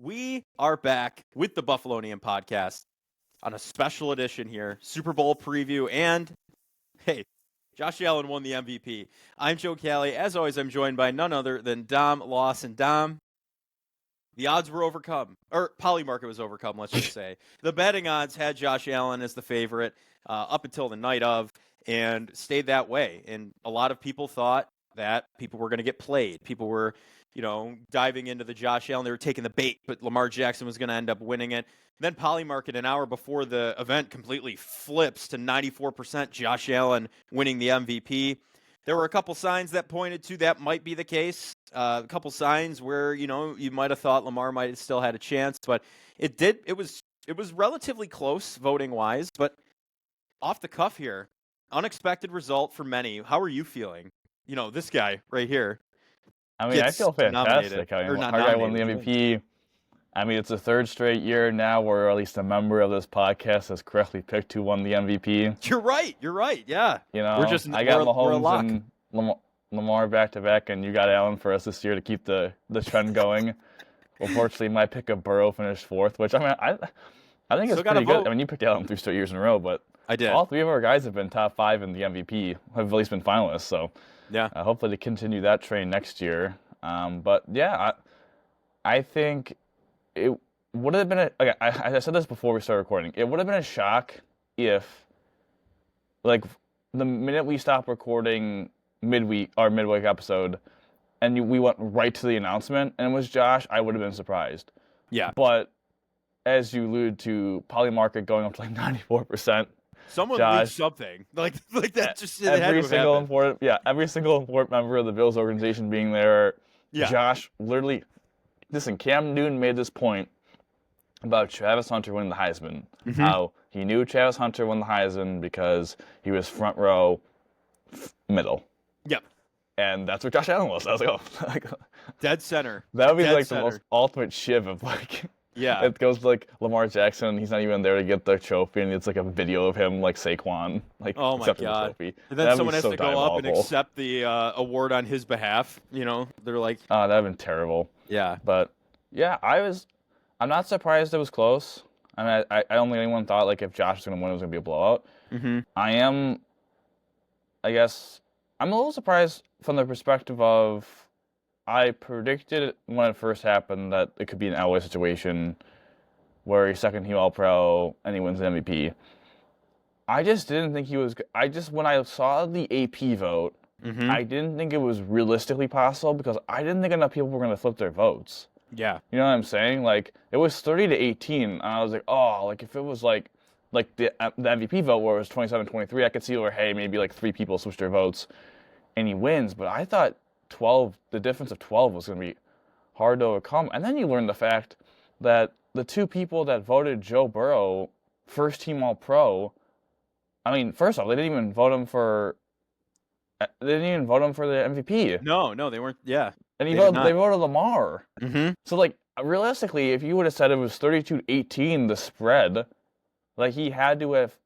We are back with the Buffalonian podcast on a special edition here, Super Bowl preview, and hey, Josh Allen won the MVP. I'm Joe Cali. As always, I'm joined by none other than Dom Lawson. Dom, the odds were overcome, or Polymarket was overcome, let's just say. The betting odds had Josh Allen as the favorite up until the night of, and stayed that way. And a lot of people thought that people were going to get played. People were, diving into the Josh Allen. They were taking the bait, but Lamar Jackson was going to end up winning it. Then Polymarket, an hour before the event, completely flips to 94% Josh Allen winning the MVP. There were a couple signs that pointed to that might be the case. A couple signs where, you might have thought Lamar might have still had a chance, but it was relatively close voting-wise, but off the cuff here, unexpected result for many. How are you feeling? This guy right here. I mean, I feel fantastic. Our guy won the MVP. I mean, it's the third straight year now where at least a member of this podcast has correctly picked who won the MVP. You're right. Yeah. I got Mahomes and Lamar back-to-back, and you got Allen for us this year to keep the trend going. Unfortunately, my pick of Burrow finished fourth, which, I think it's pretty good. I mean, you picked Allen 3 straight years in a row, but I did. All 3 of our guys have been top 5 in the MVP, have at least been finalists, so yeah. Hopefully to continue that train next year. But yeah, I think it would have been I said this before we started recording. It would have been a shock if, like, the minute we stopped recording our midweek episode, and we went right to the announcement, and it was Josh, I would have been surprised. Yeah. But as you allude to, Polymarket going up to like 94%. Someone leaked something like that. Just every single important member of the Bills organization being there. Yeah. Josh, literally, listen. Cam Newton made this point about Travis Hunter winning the Heisman. Mm-hmm. How he knew Travis Hunter won the Heisman because he was front row, middle. Yep. And that's what Josh Allen was. I was like, oh, dead center. That would be the most ultimate shiv of like. Yeah. It goes to, like, Lamar Jackson, and he's not even there to get the trophy, and it's like a video of him, like Saquon, like, oh my accepting God. the trophy. And then someone has to go up and accept the award on his behalf. They're like, that would have been terrible. Yeah. But yeah, I'm not surprised it was close. I mean, I don't think anyone thought, like, if Josh was going to win, it was going to be a blowout. Mm-hmm. I'm a little surprised from the perspective of, I predicted when it first happened that it could be an Elway situation where he's second team All-Pro and he wins the MVP. I just didn't think he was. When I saw the AP vote, mm-hmm. I didn't think it was realistically possible because I didn't think enough people were going to flip their votes. Yeah. You know what I'm saying? Like, it was 30-18, and I was like, oh, like if it was like the MVP vote where it was 27-23, I could see where, hey, maybe like 3 people switch their votes and he wins. But I thought the difference of 12 was going to be hard to overcome. And then you learn the fact that the 2 people that voted Joe Burrow first team All-Pro, I mean, first off, they didn't even vote him for the MVP. No, they weren't. Yeah. And they voted Lamar. Mm-hmm. So, like, realistically, if you would have said it was 32-18, the spread, like, he had to have,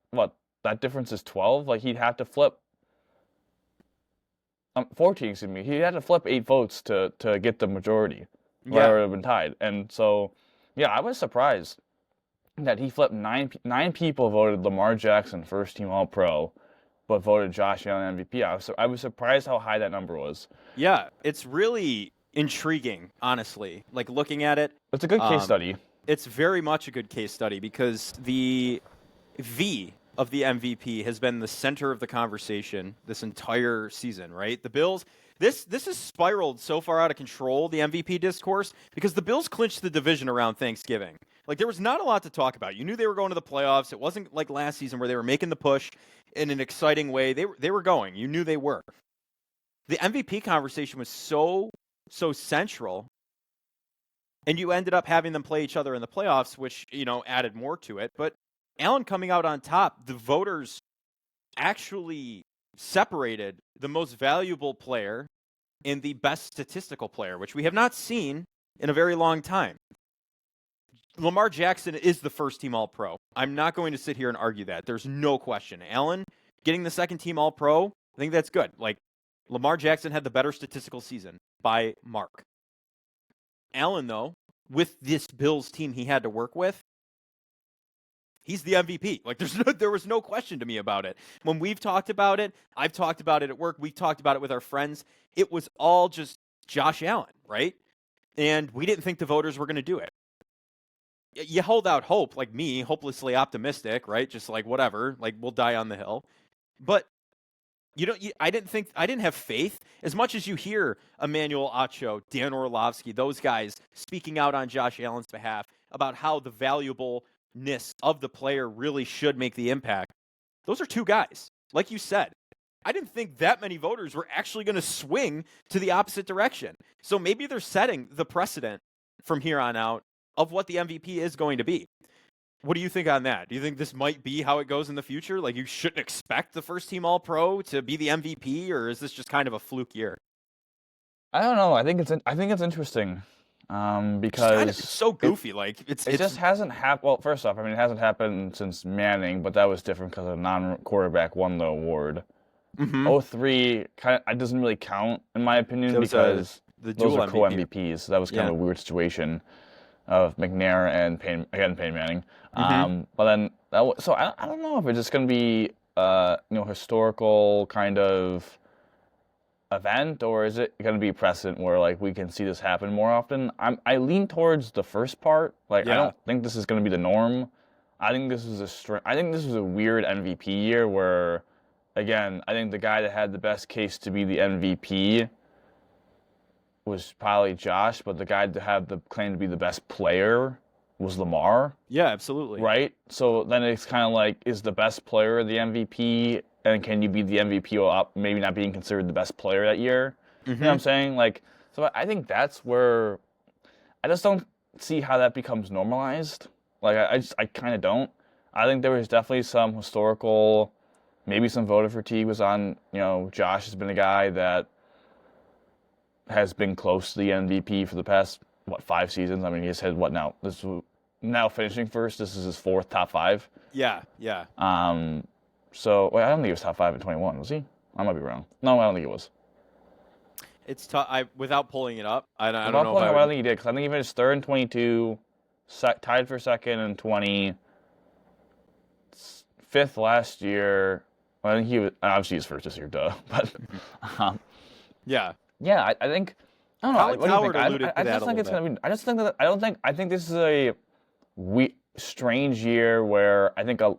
that difference is 12? Like, he'd have to flip 14, excuse me. He had to flip 8 votes to get the majority. Yeah. Or it would have been tied. And so, yeah, I was surprised that he flipped 9 people voted Lamar Jackson first team All-Pro, but voted Josh Allen MVP. I was surprised how high that number was. Yeah, it's really intriguing, honestly. Like, looking at it. It's a good case study. It's very much a good case study because the V of the MVP has been the center of the conversation this entire season, right? The Bills, this has spiraled so far out of control, the MVP discourse, because the Bills clinched the division around Thanksgiving. Like, there was not a lot to talk about. You knew they were going to the playoffs. It wasn't like last season where they were making the push in an exciting way. They were going. You knew they were. The MVP conversation was so central, and you ended up having them play each other in the playoffs, which, added more to it. But Allen coming out on top, the voters actually separated the most valuable player and the best statistical player, which we have not seen in a very long time. Lamar Jackson is the first team All-Pro. I'm not going to sit here and argue that. There's no question. Allen getting the second team All-Pro, I think that's good. Like, Lamar Jackson had the better statistical season by mark. Allen, though, with this Bills team he had to work with, he's the MVP. Like there was no question to me about it. When we've talked about it, I've talked about it at work, we've talked about it with our friends. It was all just Josh Allen, right? And we didn't think the voters were going to do it. You hold out hope, like me, hopelessly optimistic, right? Just like whatever, like we'll die on the hill. But I didn't have faith as much as you hear Emmanuel Acho, Dan Orlovsky, those guys speaking out on Josh Allen's behalf about how the valuableness of the player really should make the impact. Those are two guys, like you said. I didn't think that many voters were actually going to swing to the opposite direction. So maybe they're setting the precedent from here on out of what the MVP is going to be. What do you think on that? Do you think this might be how it goes in the future? Like you shouldn't expect the first team All-Pro to be the MVP, or is this just kind of a fluke year? I don't know. I think it's interesting because It's so goofy. It just hasn't happened. Well, first off, I mean, it hasn't happened since Manning, but that was different because a non-quarterback won the award. Mm-hmm. 03 it doesn't really count in my opinion because those are co-MVPs. So that was kind of a weird situation of McNair and Peyton Manning. Mm-hmm. But then so I don't know if it's just going to be historical kind of event, or is it going to be a precedent where like we can see this happen more often? I lean towards the first part. Like I don't think this is going to be the norm. I think this was a weird MVP year where, again, I think the guy that had the best case to be the MVP was probably Josh, but the guy to have the claim to be the best player was Lamar. Yeah, absolutely. Right? So then it's kind of like, is the best player the MVP, and can you be the MVP while maybe not being considered the best player that year? Mm-hmm. You know what I'm saying? Like, so I think that's where I just don't see how that becomes normalized. Like, I kind of don't. I think there was definitely some historical, maybe some voter fatigue was on, Josh has been a guy that has been close to the MVP for the past, 5 seasons? I mean, he's had, now? Now finishing first. This is his 4th top 5. Yeah. So, I don't think he was top 5 in 21, was he? I might be wrong. No, I don't think he was. It's tough. Without pulling it up, I don't know. I don't think he did, because I think he finished 3rd in 22, tied for 2nd in 20, 5th last year. I think he was obviously his first this year, duh. But yeah, I think I don't know. Colin what Coward do you think? alluded I to just that think a it's little gonna be. I just think that I think this is a strange year where I don't know.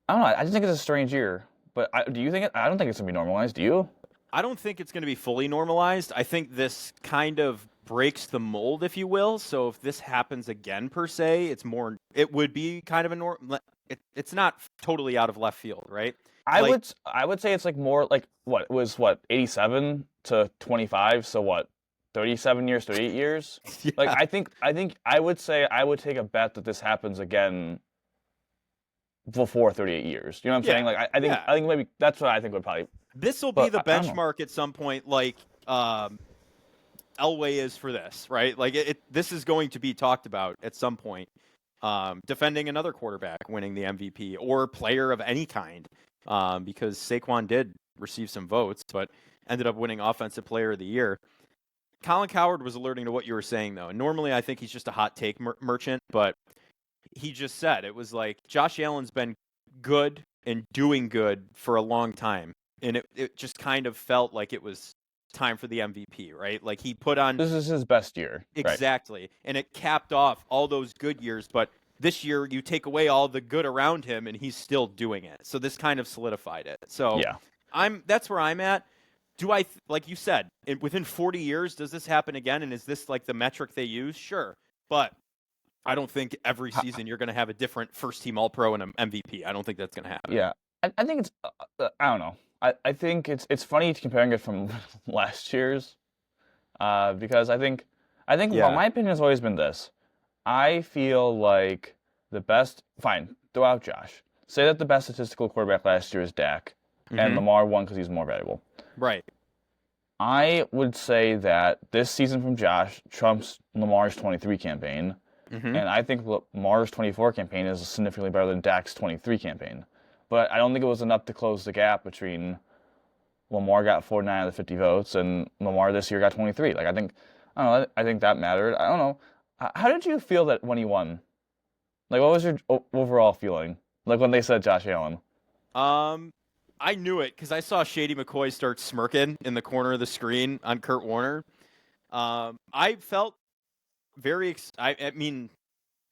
I just think it's a strange year. But do you think it? I don't think it's gonna be normalized. Do you? I don't think it's going to be fully normalized. I think this kind of breaks the mold, if you will. So if this happens again, per se, it would be kind of a norm. It's not totally out of left field, right? I would say it's like more like it was 87 to 25, so 37 years, 38 years. Yeah. Like I think I would say I would take a bet that this happens again before 38 years. You know what I'm saying? Like I think maybe that's what I think would probably. This will be the benchmark at some point, like Elway is for this, right? Like this is going to be talked about at some point. Defending another quarterback winning the MVP or player of any kind, because Saquon did receive some votes, but ended up winning Offensive Player of the Year. Colin Coward was alerting to what you were saying, though. Normally, I think he's just a hot take merchant, but he just said it was like Josh Allen's been good and doing good for a long time, and it just kind of felt like it was time for the MVP, right? Like he put on... This is his best year. Exactly. Right. And it capped off all those good years, but this year you take away all the good around him and he's still doing it. So this kind of solidified it. So yeah. That's where I'm at. Do I, like you said, within 40 years, does this happen again? And is this like the metric they use? Sure. But I don't think every season you're going to have a different first team All-Pro and an MVP. I don't think that's going to happen. Yeah. I think it's, I don't know. I think it's funny comparing it from last year's, because I think well, my opinion has always been this. I feel like the best, fine, throw out Josh. Say that the best statistical quarterback last year is Dak, and Lamar won because he's more valuable. Right. I would say that this season from Josh trumps Lamar's 23 campaign, and I think Lamar's 24 campaign is significantly better than Dak's 23 campaign. But I don't think it was enough to close the gap between Lamar got 49 out of the 50 votes and Lamar this year got 23. Like I think I don't know. I think that mattered. I don't know. How did you feel that when he won? Like, what was your overall feeling? Like when they said Josh Allen. Um, I knew it because I saw Shady McCoy start smirking in the corner of the screen on Kurt Warner. I felt I mean,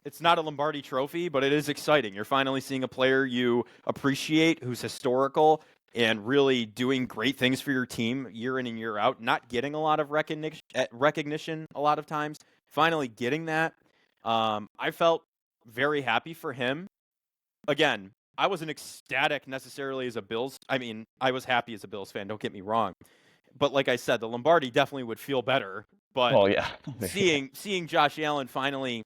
it's not a Lombardi trophy, but it is exciting. You're finally seeing a player you appreciate who's historical and really doing great things for your team year in and year out, not getting a lot of recognition a lot of times. Finally getting that. I felt very happy for him. Again, I wasn't ecstatic necessarily as a Bills. I mean, I was happy as a Bills fan, don't get me wrong. But like I said, the Lombardi definitely would feel better. But Well, yeah. seeing Josh Allen finally,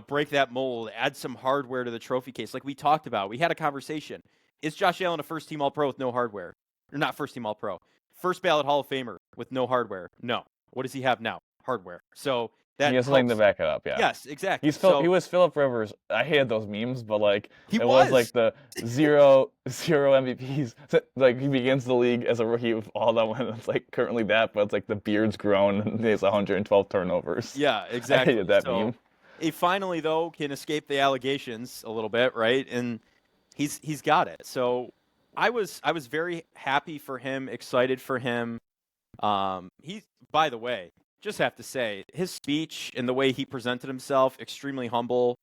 break that mold, add some hardware to the trophy case, like we talked about. We had a conversation. Is Josh Allen a first-team All-Pro with no hardware? Or not first-team All-Pro. First ballot Hall of Famer with no hardware? No. What does he have now? Hardware. So that He has helps. something to back it up, yeah. Yes, exactly. He was Phillip Rivers. I hated those memes, but like He it was was. like the zero MVPs. Like he begins the league as a rookie with all that one. It's like currently that, but it's like the beard's grown and he has 112 turnovers. Yeah, exactly. I hated that so meme. He finally though can escape the allegations a little bit, right? And he's got it. So I was very happy for him, excited for him. He, by the way, just have to say his speech and the way he presented himself, extremely humble.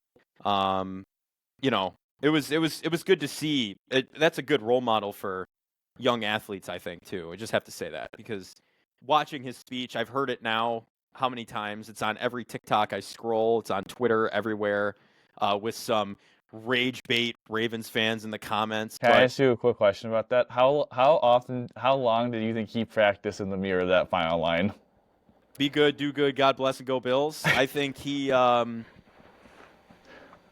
It was good to see. That's a good role model for young athletes, I think, too. I just have to say that because watching his speech, I've heard it now how many times. It's on every TikTok I scroll. It's on Twitter everywhere with some rage bait Ravens fans in the comments. Can I ask you a quick question about that? How long did you think he practiced in the mirror that final line? Be good, do good, God bless, and go Bills. I think he, I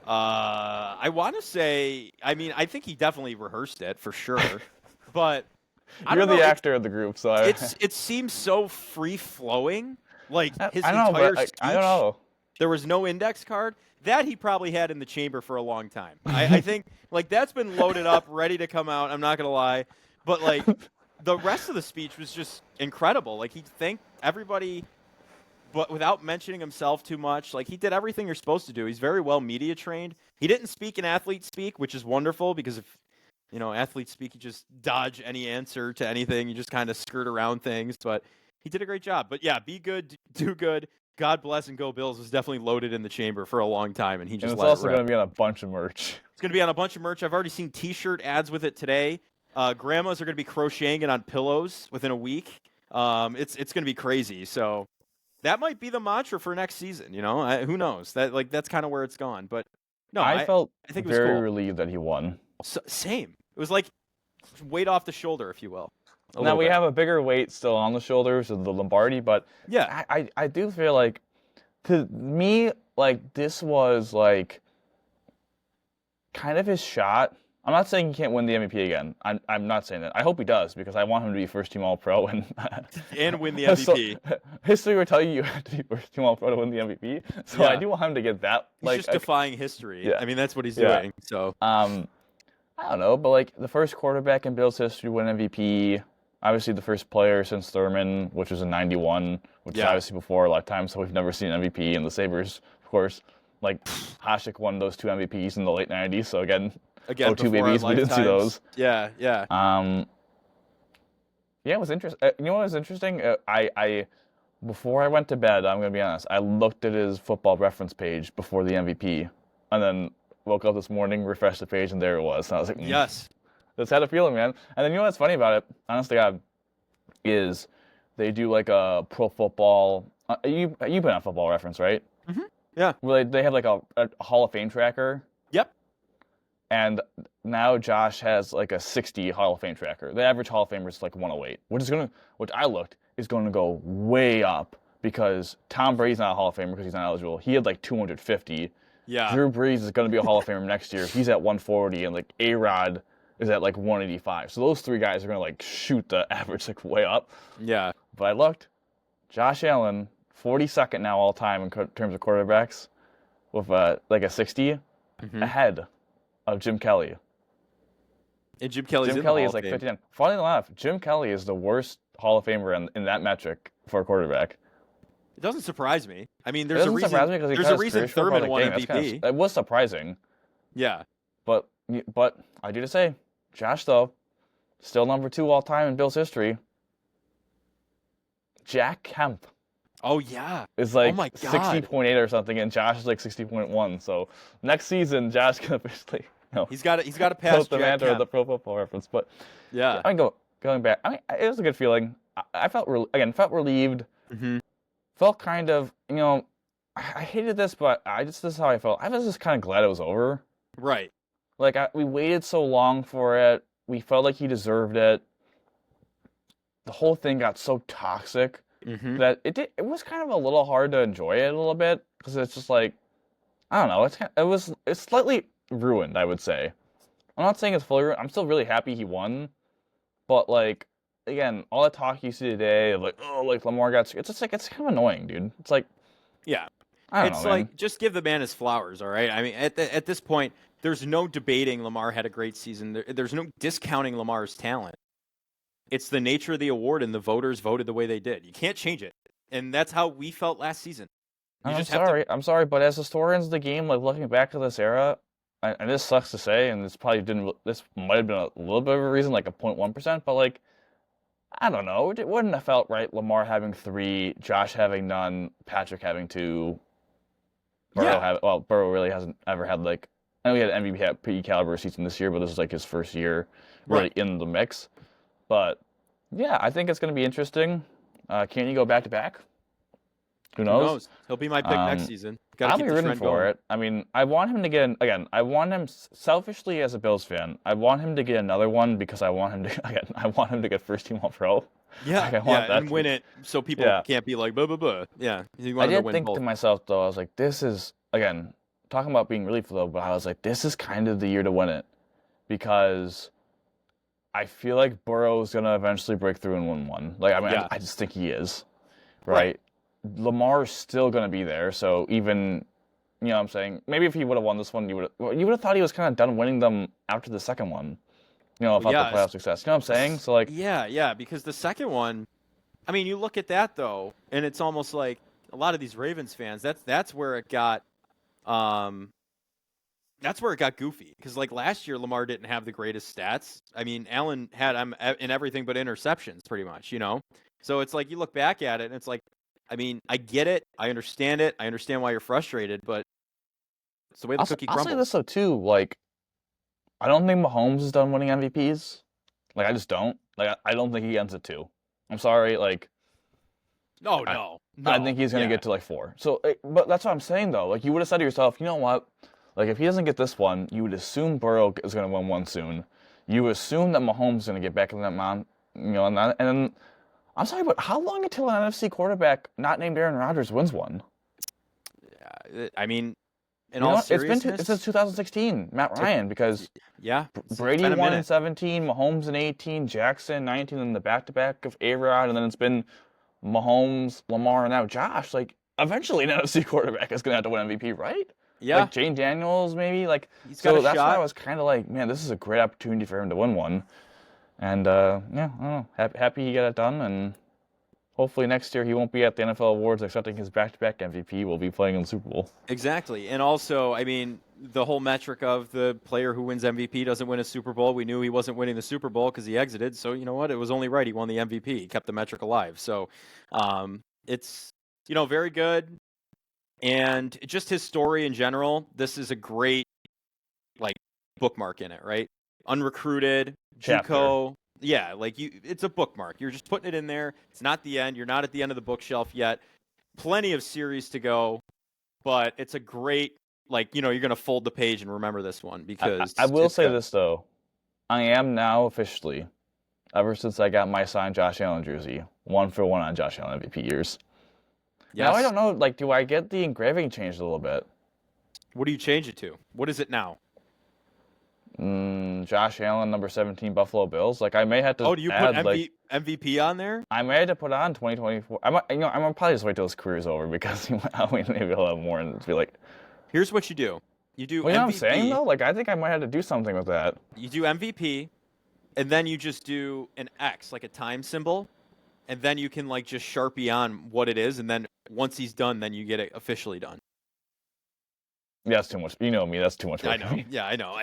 want to say, I think he definitely rehearsed it for sure. But You're the actor of the group, so it seems so free flowing. Like his I don't know, entire but speech, I don't know. there was no index card. That he probably had in the chamber for a long time. I think like that's been loaded up, ready to come out. I'm not gonna lie, but like the rest of the speech was just incredible. Like he thanked everybody, but without mentioning himself too much. Like he did everything you're supposed to do. He's very well media trained. He didn't speak in athlete speak, which is wonderful because if athlete speak, you just dodge any answer to anything. You just kind of skirt around things. But he did a great job. But yeah, be good, do good. God bless and go Bills was definitely loaded in the chamber for a long time, and he just. And it's let also it rip. going to be on a bunch of merch. It's going to be on a bunch of merch. I've already seen T-shirt ads with it today. Grandmas are going to be crocheting it on pillows within a week. It's going to be crazy. So that might be the mantra for next season. Who knows? That's kind of where it's gone. But no, I felt I think it was very cool. relieved that he won. So, same. It was like weight off the shoulder, if you will. Now we have a bigger weight still on the shoulders of the Lombardi, but yeah, I do feel like, to me, like this was like kind of his shot. I'm not saying he can't win the MVP again. I'm not saying that. I hope he does because I want him to be first team All-Pro and win the MVP. So, history will tell you have to be first team All-Pro to win the MVP. So yeah. I do want him to get that. He's just defying history. Yeah. I mean, that's what he's doing. So I don't know, but like the first quarterback in Bills history to win MVP. Obviously, the first player since Thurman, which was in '91, which is obviously before a lot of time, so we've never seen an MVP. And the Sabres, of course, like Hasek won those 2 MVPs in the late '90s. So again 02 babies, we didn't see those. Yeah. Yeah, it was interesting. You know what was interesting? I before I went to bed, I'm gonna be honest, I looked at his Football Reference page before the MVP, and then woke up this morning, refreshed the page, and there it was. And I was like, yes. That's had a feeling, man. And then you know what's funny about it, honest to God, is they do like a pro football. You've been on Football Reference, right? Mm-hmm. Yeah. Where they have like a Hall of Fame tracker. Yep. And now Josh has like a 60 Hall of Fame tracker. The average Hall of Famer is like 108, which I looked is going to go way up because Tom Brady's not a Hall of Famer because he's not eligible. He had like 250. Yeah. Drew Brees is going to be a Hall of Famer next year. He's at 140, and like A-Rod is at like 185. So those 3 guys are going to like shoot the average like way up. Yeah. But I looked, Josh Allen, 42nd now all time in terms of quarterbacks with like a 60 ahead of Jim Kelly. And Jim Kelly is like 59. Funny enough, Jim Kelly is the worst Hall of Famer in that metric for a quarterback. doesn't surprise me. I mean, It there's a doesn't reason. surprise me because he There's cut a his reason career short by Thurman the won game. That's MVP. it was surprising. Yeah. But I do to say, Josh though, still number 2 all time in Bills history. Jack Kemp Oh yeah. is Oh like my God. 60.8 or something, and Josh is like 60.1. So next season, Josh can officially He's got to pass tote the Jack mantle of Kemp. the Pro Football Reference. But Yeah. I mean, going back, I mean, it was a good feeling. I felt felt relieved. Mm-hmm. Felt kind of, I hated this, but this is how I felt. I was just kind of glad it was over. Right. Like we waited so long for it. We felt like he deserved it. The whole thing got so toxic Mm-hmm. that it was kind of a little hard to enjoy it a little bit because it's just like, I don't know. It's slightly ruined, I would say. I'm not saying it's fully ruined. I'm still really happy he won, but like again, all the talk you see today of like, oh, like Lamar got, it's just like it's kind of annoying, dude. It's like, Yeah. I don't It's know, like man. just give the man his flowers, all right? I mean, at this point, there's no debating Lamar had a great season. There's no discounting Lamar's talent. It's the nature of the award, and the voters voted the way they did. You can't change it, and that's how we felt last season. I'm sorry, but as historians of the game, like looking back to this era, and this sucks to say, and this might have been a little bit of a reason, like a 0.1%, but like, I don't know, it wouldn't have felt right. Lamar having 3, Josh having none, Patrick having 2. Burrow really hasn't ever had like, I know he had an MVP caliber season this year, but this is like his first year really in the mix. But yeah, I think it's going to be interesting. Can he go back to back? Who knows? He'll be my pick next season. I'll be rooting for it. I mean, I want him to get I want him selfishly as a Bills fan. I want him to get another one because I want him to I want him to get first team All Pro. Yeah, and win it so people can't be like blah blah blah. Yeah, I did think to myself though, I was like, this is again talking about being really low, but I was like, this is kind of the year to win it because I feel like Burrow's gonna eventually break through and win one. Like, I mean, I just think he is, right? Lamar's still gonna be there, so even, you know what I'm saying? Maybe if he would have won this one, you would have thought he was kind of done winning them after the second one, without the playoff success. You know what I'm saying? So like, yeah, because the second one, I mean, you look at that though, and it's almost like a lot of these Ravens fans. That's where it got, goofy. Because like last year, Lamar didn't have the greatest stats. I mean, Allen had him in everything but interceptions, pretty much. So it's like you look back at it, and it's like, I mean, I get it, I understand it, I understand why you're frustrated, but it's the way the cookie crumbles. I'll say this though too, like, I don't think Mahomes is done winning MVPs. Like, I just don't. Like, I don't think he ends at 2. I'm sorry, like. No. I think he's going to get to like 4. So, but that's what I'm saying though. Like, you would have said to yourself, you know what? Like, if he doesn't get this one, you would assume Burrow is going to win one soon. You assume that Mahomes is going to get back in that mound, and then, I'm sorry, but how long until an NFC quarterback not named Aaron Rodgers wins one? Yeah, I mean, in all seriousness, it's since 2016, Matt Ryan, because Brady won in 17, Mahomes in 18, Jackson 19, and the back-to-back of A-Rod, and then it's been Mahomes, Lamar, and now Josh. Like, eventually an NFC quarterback is going to have to win MVP, right? Yeah. Like Jane Daniels, maybe. Like, he's got a shot. That's why I was kind of like, man, this is a great opportunity for him to win one. And, I don't know. Happy he got it done, and hopefully next year he won't be at the NFL Awards accepting his back-to-back MVP. We'll be playing in the Super Bowl. Exactly. And also, I mean, the whole metric of the player who wins MVP doesn't win a Super Bowl. We knew he wasn't winning the Super Bowl because he exited. So, you know what? It was only right he won the MVP. He kept the metric alive. So, it's, very good. And just his story in general, this is a great, like, bookmark in it, right? Unrecruited, JUCO. Yeah, like it's a bookmark. You're just putting it in there. It's not the end. You're not at the end of the bookshelf yet. Plenty of series to go, but it's a great, like, you're going to fold the page and remember this one because I will say this though. I am now officially, ever since I got my signed Josh Allen jersey, 1-for-1 on Josh Allen MVP years. Yes. Now I don't know, like, do I get the engraving changed a little bit? What do you change it to? What is it now? Josh Allen, number 17, Buffalo Bills. Like, I may have to. Oh, do you put MVP on there? I may have to put on 2024. I'm gonna probably just wait till his career's over because maybe he'll have more and be like. Here's what you do. You do. Well, MVP. You know what I'm saying though? Like, I think I might have to do something with that. You do MVP, and then you just do an X, like a time symbol, and then you can like just Sharpie on what it is, and then once he's done, then you get it officially done. Yeah, that's too much. You know me, that's too much work I know. for me. Yeah, I know.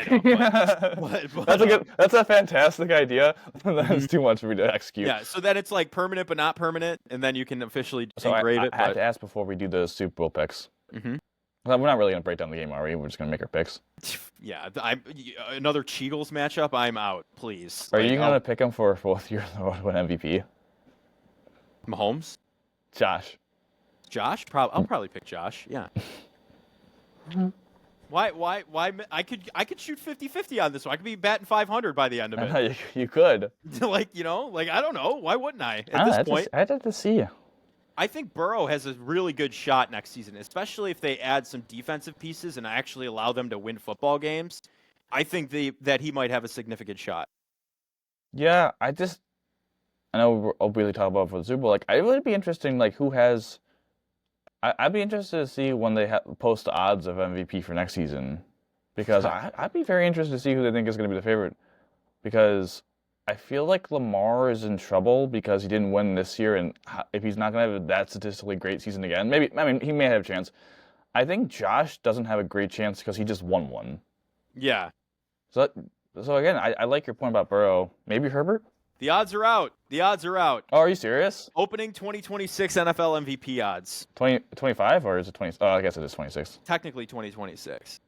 But, That's a fantastic idea. That's too much for me to execute. Yeah, so then it's like permanent but not permanent, and then you can officially So engrave I it. had to ask before we do the Super Bowl picks. Mm-hmm. We're not really gonna break down the game, are we? We're just gonna make our picks. Yeah, another Cheagles matchup. I'm out, please. Are you gonna pick him for fourth year in a row to win MVP? Mahomes? Josh? I'll probably pick Josh. Yeah. Why? I could shoot 50-50 on this one. I could be batting 500 by the end of it. You could. I don't know. Why wouldn't I? At this point, I'd have to see. I think Burrow has a really good shot next season, especially if they add some defensive pieces and actually allow them to win football games. I think that he might have a significant shot. Yeah, I know we'll really talk about it for the Super Bowl. Like, it would be interesting, like, who has. I'd be interested to see when they post the odds of MVP for next season, because I'd be very interested to see who they think is going to be the favorite, because I feel like Lamar is in trouble because he didn't win this year, and if he's not going to have that statistically great season again, he may have a chance. I think Josh doesn't have a great chance because he just won one. Yeah. So again, I like your point about Burrow. Maybe Herbert? The odds are out. Oh, are you serious? Opening 2026 NFL MVP odds. 25 or is it 20? Oh, I guess it is 26. Technically 2026.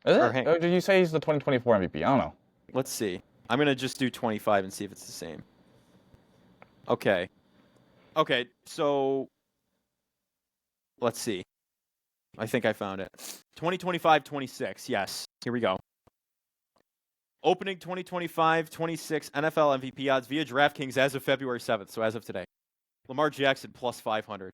Is it? Or did you say he's the 2024 MVP? I don't know. Let's see. I'm going to just do 25 and see if it's the same. Okay, so let's see. I think I found it. 2025-26, yes. Here we go. Opening 2025-26 NFL MVP odds via DraftKings as of February 7th, so as of today. Lamar Jackson plus 500.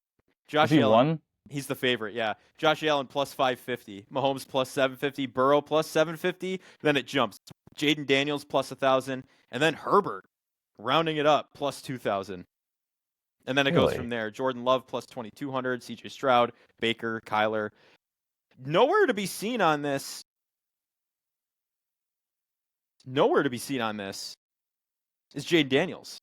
Josh Allen. Won? He's the favorite, yeah. Josh Allen plus 550. Mahomes plus 750. Burrow plus 750. Then it jumps. Jaden Daniels plus 1,000. And then Herbert, rounding it up, plus 2,000. And then it goes from there. Jordan Love plus 2,200. CJ Stroud, Baker, Kyler. Nowhere to be seen on this. Nowhere to be seen on this is Jaden Daniels.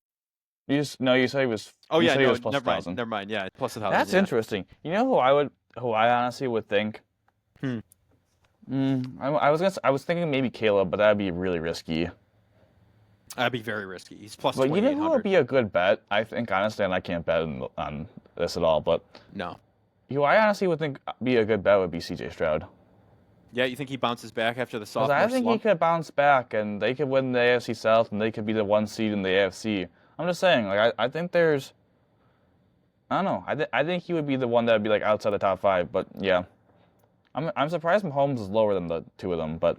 You said he was. Oh yeah, no, he was plus never 1,000. mind. Never mind. Yeah, plus 1,000. That's interesting. You know who I honestly would think. I was thinking maybe Caleb, but that'd be really risky. That'd be very risky. He's plus. But you know who would be a good bet? I think honestly, and I can't bet on this at all, but no. Who I honestly would think be a good bet would be CJ Stroud. Yeah, you think he bounces back after the sophomore I think slump? he could bounce back, and they could win the AFC South, and they could be the 1 seed in the AFC. I'm just saying, like I think there's. I don't know. I think he would be the one that would be like outside the top 5. But yeah, I'm surprised Mahomes is lower than the two of them. But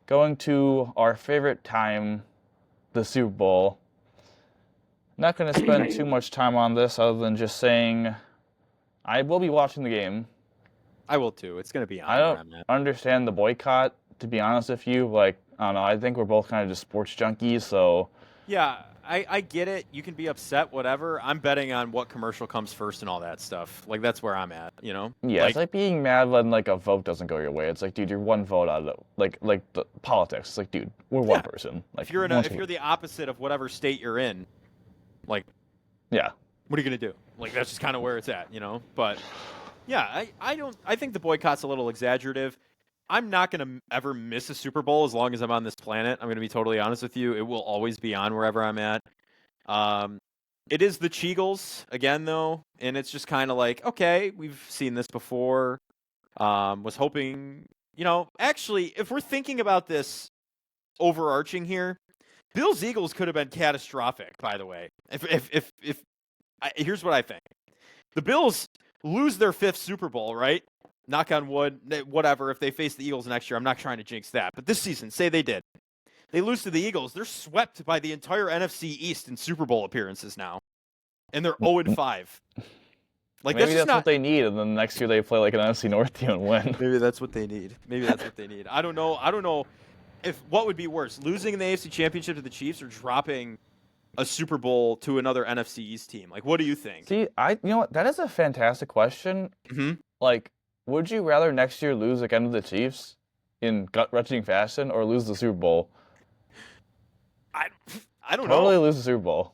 going to our favorite time, the Super Bowl. Not going to spend too much time on this, other than just saying, I will be watching the game. I will too. It's going to be on. I don't understand the boycott, to be honest with you. Like, I don't know. I think we're both kind of just sports junkies, so. Yeah, I get it. You can be upset, whatever. I'm betting on what commercial comes first and all that stuff. Like, that's where I'm at, you know? Yeah, it's like being mad when, like, a vote doesn't go your way. It's like, dude, you're one vote out of the, like the politics. It's like, dude, we're one person. Like, if you're the opposite of whatever state you're in, like, yeah, what are you going to do? Like, that's just kind of where it's at, you know? But, yeah, I think the boycott's a little exaggerative. I'm not going to ever miss a Super Bowl as long as I'm on this planet. I'm going to be totally honest with you. It will always be on wherever I'm at. It is the Cheagles again, though, and it's just kind of like, okay, we've seen this before. Was hoping, actually, if we're thinking about this overarching here, Bills Eagles could have been catastrophic, by the way. Here's what I think. The Bills lose their 5th Super Bowl, right? Knock on wood, whatever. If they face the Eagles next year, I'm not trying to jinx that. But this season, say they did. They lose to the Eagles. They're swept by the entire NFC East in Super Bowl appearances now. And they're 0-5. Like, maybe that's what they need, and then next year they play like an NFC North team and win. Maybe that's what they need. I don't know if what would be worse, losing in the AFC Championship to the Chiefs or dropping a Super Bowl to another NFC East team. Like, what do you think? See, you know what? That is a fantastic question. Mm-hmm. Like, would you rather next year lose again to the Chiefs in gut-wrenching fashion or lose the Super Bowl? I don't know. Totally lose the Super Bowl.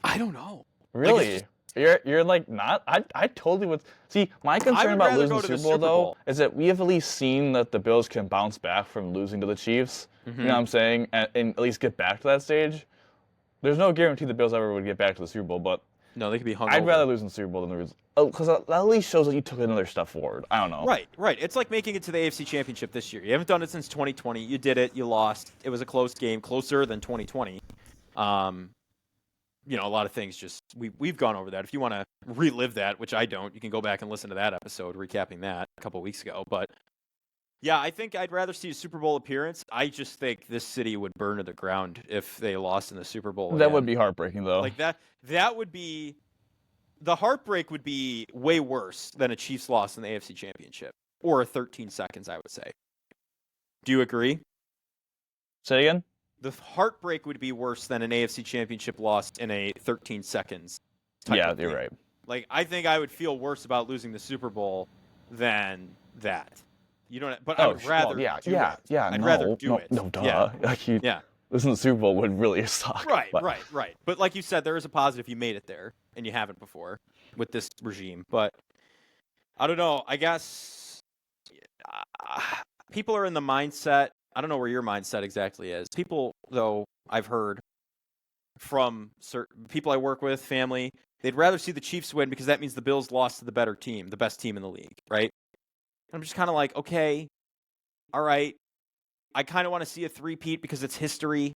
I don't know. Really? Just, You're like not. I totally would. See, my concern about losing the Super Bowl though is that we have at least seen that the Bills can bounce back from losing to the Chiefs. Mm-hmm. You know what I'm saying? And at least get back to that stage. There's no guarantee the Bills ever would get back to the Super Bowl, but No, they could be hungover. I'd rather lose in the Super Bowl than lose. Because that at least shows that you took another step forward. I don't know. Right. It's like making it to the AFC Championship this year. You haven't done it since 2020. You did it. You lost. It was a close game, closer than 2020. A lot of things just we've gone over that. If you want to relive that, which I don't, you can go back and listen to that episode recapping that a couple weeks ago. But yeah, I think I'd rather see a Super Bowl appearance. I just think this city would burn to the ground if they lost in the Super Bowl. That would be heartbreaking, though. Like that would be the heartbreak would be way worse than a Chiefs loss in the AFC Championship or 13 seconds, I would say. Do you agree? Say again? The heartbreak would be worse than an AFC Championship loss in a 13 seconds. Yeah, you're right. Like, I think I would feel worse about losing the Super Bowl than that. You don't. But I would rather. I'd rather do it. No, duh. Yeah. Like losing the Super Bowl would really suck. Right. But like you said, there is a positive. You made it there, and you haven't before with this regime. But I don't know. I guess people are in the mindset. I don't know where your mindset exactly is. People, though, I've heard from certain people I work with, family, they'd rather see the Chiefs win because that means the Bills lost to the better team, the best team in the league, right? I'm just kind of like, okay, all right. I kind of want to see a three-peat because it's history.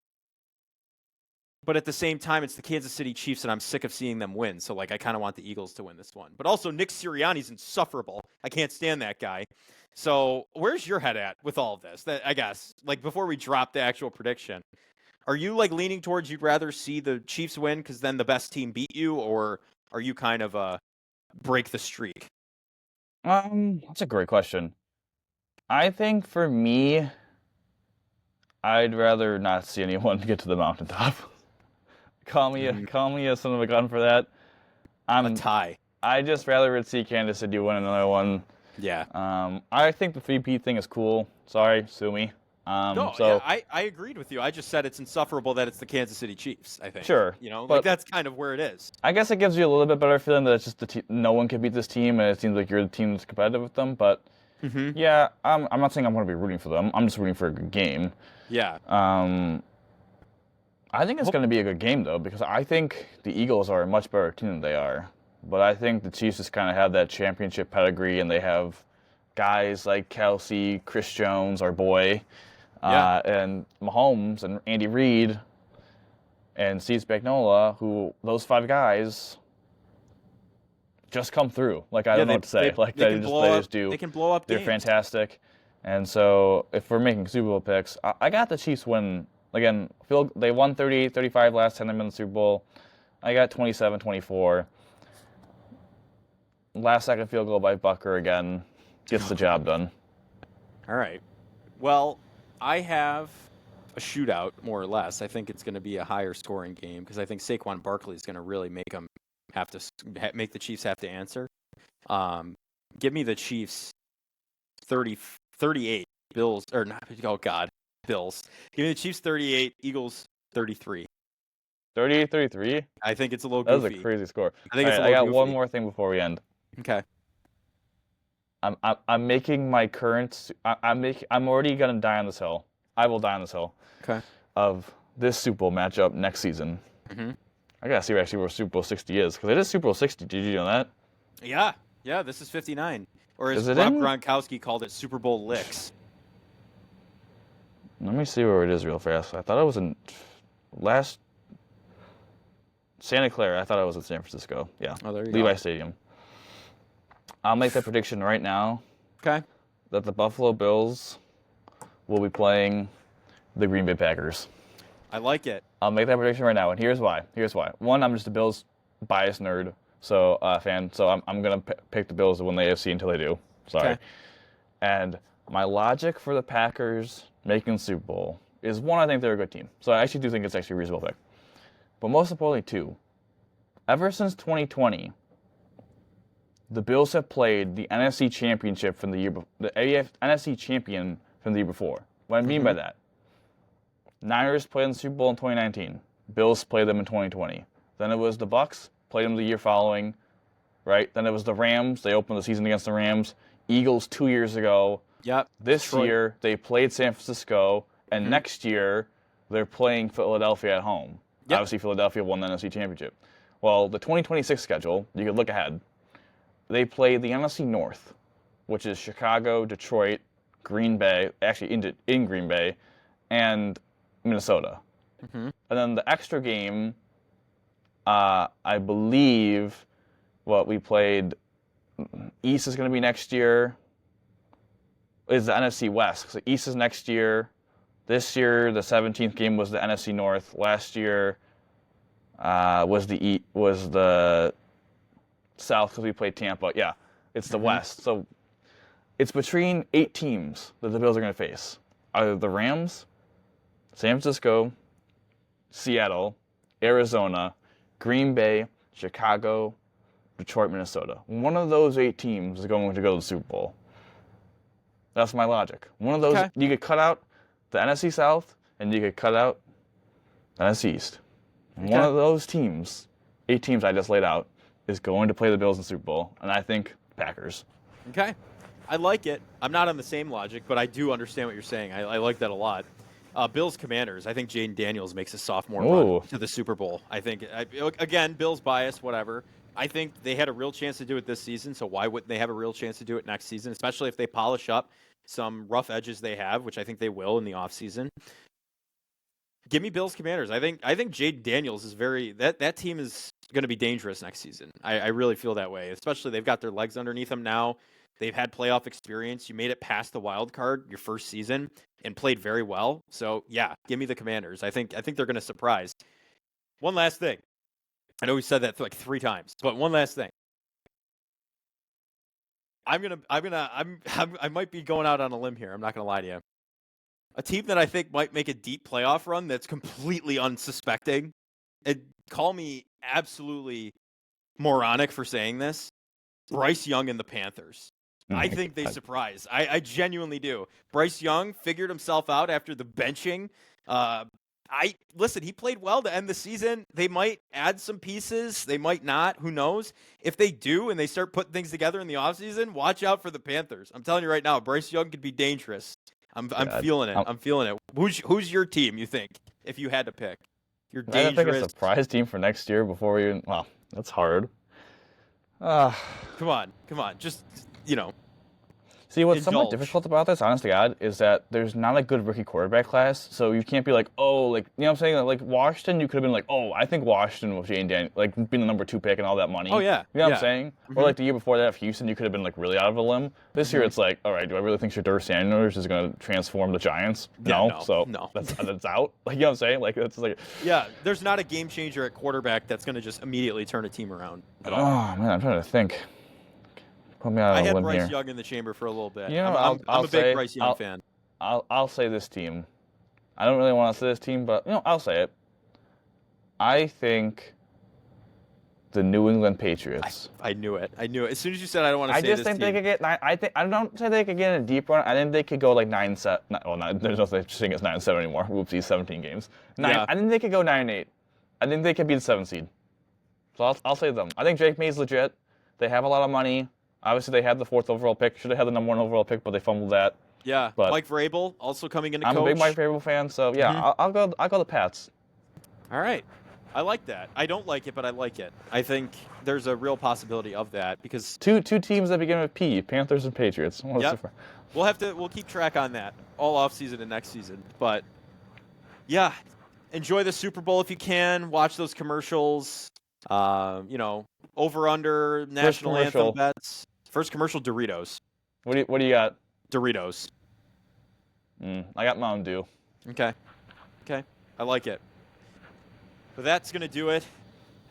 But at the same time, it's the Kansas City Chiefs, and I'm sick of seeing them win. So, like, I kind of want the Eagles to win this one. But also, Nick Sirianni's insufferable. I can't stand that guy. So, where's your head at with all of this? That I guess, like, before we drop the actual prediction, are you, like, leaning towards you'd rather see the Chiefs win because then the best team beat you, or are you kind of break the streak? That's a great question. I think for me, I'd rather not see anyone get to the mountaintop. Call me a son of a gun for that. A tie. I just rather would see Kansas City win another one. Yeah. I think the 3P thing is cool. Sorry, sue me. I agreed with you. I just said it's insufferable that it's the Kansas City Chiefs, I think. Sure. Like that's kind of where it is. I guess it gives you a little bit better feeling that it's just no one can beat this team, and it seems like you're the team that's competitive with them. But, yeah, I'm not saying I'm going to be rooting for them. I'm just rooting for a good game. Yeah. I think it's going to be a good game, though, because I think the Eagles are a much better team than they are. But I think the Chiefs just kind of have that championship pedigree, and they have guys like Kelsey, Chris Jones, our boy, and Mahomes and Andy Reid and Steve Spagnuolo, who those five guys just come through. Like, I don't know what to say. They just do. They can blow up They're games. fantastic. And so if we're making Super Bowl picks, I got the Chiefs win. Again, they won 38-35 last time they won the Super Bowl. I got 27-24. Last second field goal by Bucker again. Gets the job done. All right. Well, I have a shootout, more or less. I think it's going to be a higher scoring game because I think Saquon Barkley is going to really make them make the Chiefs have to answer. Give me the Chiefs 38, Bills, or not, oh God, Bills. Give me the Chiefs 38, Eagles 33. 38-33? I think it's a little goofy. That was a crazy score. I think I got one more thing before we end. Okay. I'm making my current. I'm already gonna die on this hill. I will die on this hill. Okay. Of this Super Bowl matchup next season. Mm-hmm. I gotta see where Super Bowl 60 is because it is Super Bowl 60. Did you know that? Yeah. This is 59, or as Rob Gronkowski called it, Super Bowl licks. Let me see where it is real fast. I thought it was in last Santa Clara. I thought it was in San Francisco. Yeah. Oh, there you Levi go. Stadium. I'll make that prediction right now. Okay. That the Buffalo Bills will be playing the Green Bay Packers. I like it. I'll make that prediction right now, and here's why. One, I'm just a Bills bias nerd, fan. So I'm gonna pick the Bills to win the AFC until they do. Sorry. Okay. And my logic for the Packers making the Super Bowl is one, I think they're a good team. So I actually do think it's actually a reasonable pick. But most importantly, two, ever since 2020. The Bills have played the NFC Championship from the year before, the NFC Champion from the year before. What I mean by that, Niners played in the Super Bowl in 2019. Bills played them in 2020. Then it was the Bucks, played them the year following, right? Then it was the Rams. They opened the season against the Rams. Eagles 2 years ago. Yep. This Detroit. year, they played San Francisco, and next year, they're playing Philadelphia at home. Yep. Obviously, Philadelphia won the NFC Championship. Well, the 2026 schedule, you could look ahead. They play the NFC North, which is Chicago, Detroit, Green Bay, actually in Green Bay, and Minnesota. And then the extra game, I believe, we played East is going to be next year, is the NFC West. So East is next year. This year, the 17th game was the NFC North. Last year was the South because we played Tampa. Yeah, it's the West. So it's between 8 teams that the Bills are going to face. Either the Rams, San Francisco, Seattle, Arizona, Green Bay, Chicago, Detroit, Minnesota. One of those 8 teams is going to go to the Super Bowl. That's my logic. One of those, you could cut out the NFC South, and you could cut out the NFC East. One of those teams, 8 teams I just laid out, is going to play the Bills in the Super Bowl, and I think Packers. Okay. I like it. I'm not on the same logic, but I do understand what you're saying. I like that a lot. Bills Commanders. I think Jaden Daniels makes a sophomore run to the Super Bowl. I think, again, Bills bias, whatever. I think they had a real chance to do it this season, so why wouldn't they have a real chance to do it next season, especially if they polish up some rough edges they have, which I think they will in the offseason. Give me Bills Commanders. I think Jaden Daniels is that team is going to be dangerous next season. I really feel that way, especially they've got their legs underneath them now. They've had playoff experience. You made it past the wild card your first season and played very well. So, yeah, give me the Commanders. I think they're going to surprise. One last thing. I know we said that like 3 times, but one last thing. I might be going out on a limb here. I'm not going to lie to you. A team that I think might make a deep playoff run that's completely unsuspecting. Call me absolutely moronic for saying this. Bryce Young and the Panthers. I think they surprise. I genuinely do. Bryce Young figured himself out after the benching. Listen, he played well to end the season. They might add some pieces. They might not. Who knows? If they do and they start putting things together in the offseason, watch out for the Panthers. I'm telling you right now, Bryce Young could be dangerous. I'm feeling it. I'm feeling it. Who's your team, you think, if you had to pick? You're dangerous. I think a surprise team for next year before we even... Well, that's hard. Come on. Just, See, what's somewhat difficult about this, honest to God, is that there's not a good rookie quarterback class, so you can't be like, oh, like, you know what I'm saying? Like, Washington, you could have been like, oh, I think Washington with Jane Daniels, like, being the number 2 pick and all that money. Oh, yeah. You know what I'm saying? Or, like, the year before that, if Houston, you could have been, like, really out of a limb. This year, it's like, all right, do I really think Shedeur Sanders is going to transform the Giants? Yeah, no. That's out. Like, you know what I'm saying? Like, it's like... Yeah, there's not a game changer at quarterback that's going to just immediately turn a team around at all. Oh, man, I'm trying to think. Put me out I on a had limb Bryce here. Young in the chamber for a little bit. You know, I'm a big Bryce Young fan. I'll say this team. I don't really want to say this team, but I'll say it. I think the New England Patriots. I knew it. As soon as you said I don't want to say this I just think they could get 9. I don't say they could get in a deep run. I think they could go like 9-7. Well, there's no such thing as 9-7 anymore. Whoopsie, 17 games. 9. Yeah. I think they could go 9-8. I think they could be the 7th seed. So I'll say them. I think Drake May's legit. They have a lot of money. Obviously, they had the 4th overall pick. Should have had the number 1 overall pick, but they fumbled that. Yeah, but Mike Vrabel also coming into coach. I'm a big Mike Vrabel fan, so yeah, I'll go the Pats. All right. I like that. I don't like it, but I like it. I think there's a real possibility of that because two teams that begin with P, Panthers and Patriots. Yep. We'll keep track on that all offseason and next season. But yeah, enjoy the Super Bowl if you can. Watch those commercials. Over under national anthem bets. First commercial, Doritos. What do you got? Doritos. I got Mountain Dew. Okay. I like it. But that's going to do it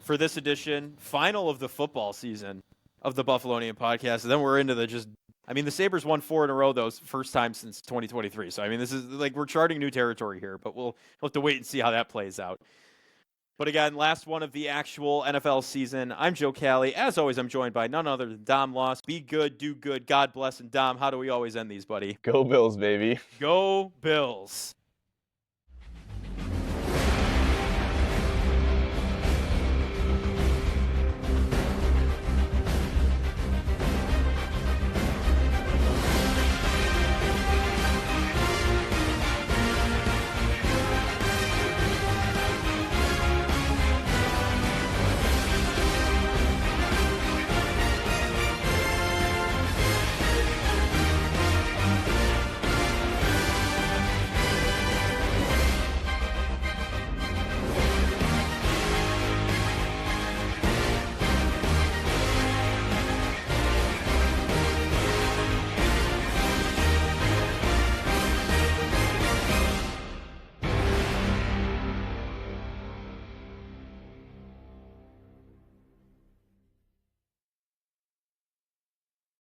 for this edition, final of the football season of the Buffalonian podcast. And then we're into the Sabres won 4 in a row, though, first time since 2023. So, this is like we're charting new territory here, but we'll have to wait and see how that plays out. But again, last one of the actual NFL season. I'm Joe Cali. As always, I'm joined by none other than Dom Loss. Be good, do good, God bless. And Dom, how do we always end these, buddy? Go Bills, baby. Go Bills.